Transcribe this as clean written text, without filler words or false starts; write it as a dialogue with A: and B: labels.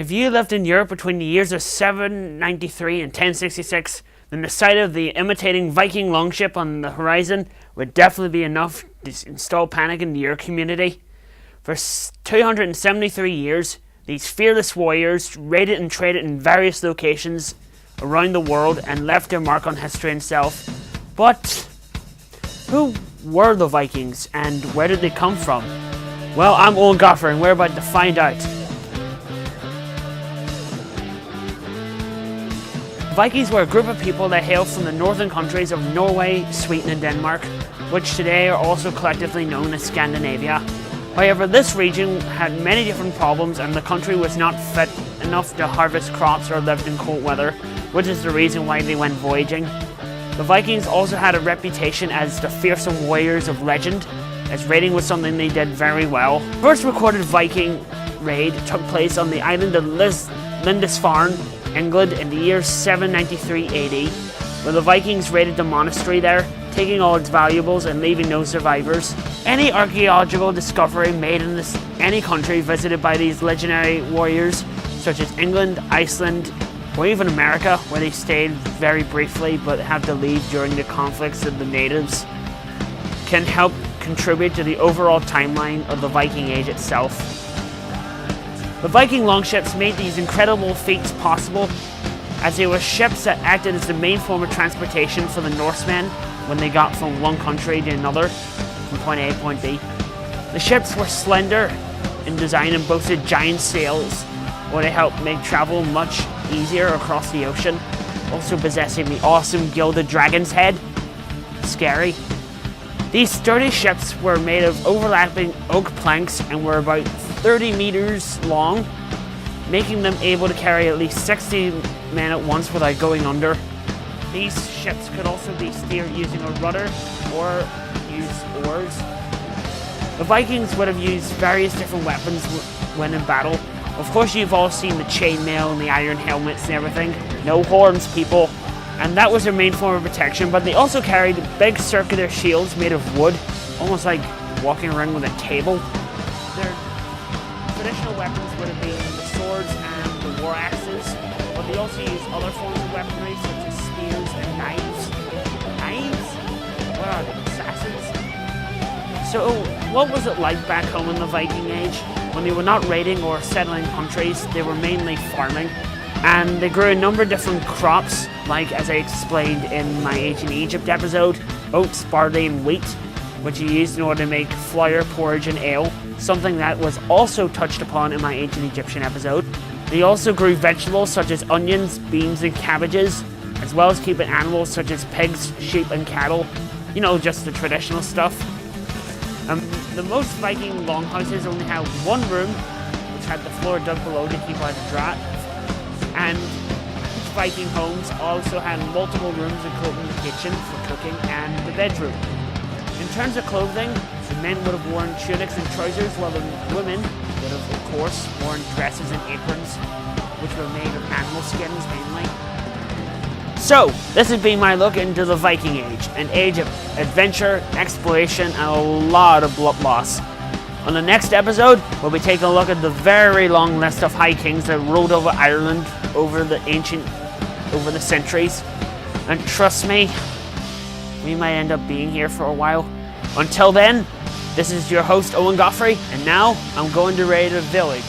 A: If you lived in Europe between the years of 793 and 1066, then the sight of the imitating Viking longship on the horizon would definitely be enough to install panic into your community. For 273 years, these fearless warriors raided and traded in various locations around the world and left their mark on history itself. But who were the Vikings and where did they come from? Well, I'm Owen Goffer and we're about to find out. Vikings were a group of people that hailed from the northern countries of Norway, Sweden and Denmark, which today are also collectively known as Scandinavia. However, this region had many different problems and the country was not fit enough to harvest crops or lived in cold weather, which is the reason why they went voyaging. The Vikings also had a reputation as the fearsome warriors of legend, as raiding was something they did very well. First recorded Viking raid took place on the island of Lindisfarne, England in the year 793 AD, where the Vikings raided the monastery there, taking all its valuables and leaving no survivors. Any archaeological discovery made in any country visited by these legendary warriors, such as England, Iceland, or even America, where they stayed very briefly but had to leave during the conflicts of the natives, can help contribute to the overall timeline of the Viking Age itself. The Viking longships made these incredible feats possible, as they were ships that acted as the main form of transportation for the Norsemen when they got from one country to another, from point A to point B. The ships were slender in design and boasted giant sails, where they helped make travel much easier across the ocean, also possessing the awesome gilded dragon's head. Scary. These sturdy ships were made of overlapping oak planks and were about 30 meters long, making them able to carry at least 60 men at once without going under. These ships could also be steered using a rudder or use oars. The Vikings would have used various different weapons when in battle. Of course, you've all seen the chainmail and the iron helmets and everything. No horns, people. And that was their main form of protection, but they also carried big circular shields made of wood, almost like walking around with a table. Their traditional weapons would have been the swords and the war axes, but they also used other forms of weaponry such as spears and knives. Knives? What are they, assassins? So, what was it like back home in the Viking Age? When they were not raiding or settling countries, they were mainly farming. And they grew a number of different crops, like as I explained in my Ancient Egypt episode, oats, barley and wheat, which you used in order to make flour, porridge and ale, something that was also touched upon in my Ancient Egyptian episode. They also grew vegetables such as onions, beans and cabbages, as well as keeping animals such as pigs, sheep and cattle. You know, just the traditional stuff. The most Viking longhouses only had one room, which had the floor dug below to keep out the draught. And each Viking homes also had multiple rooms including the kitchen for cooking and the bedroom. In terms of clothing, the men would have worn tunics and trousers, while the women would have, of course, worn dresses and aprons, which were made of animal skins mainly. So, this has been my look into the Viking Age, an age of adventure, exploration, and a lot of blood loss. On the next episode, we'll be taking a look at the very long list of high kings that ruled over Ireland over the centuries. And trust me, we might end up being here for a while. Until then, this is your host Owen Godfrey, and now I'm going to raid a village.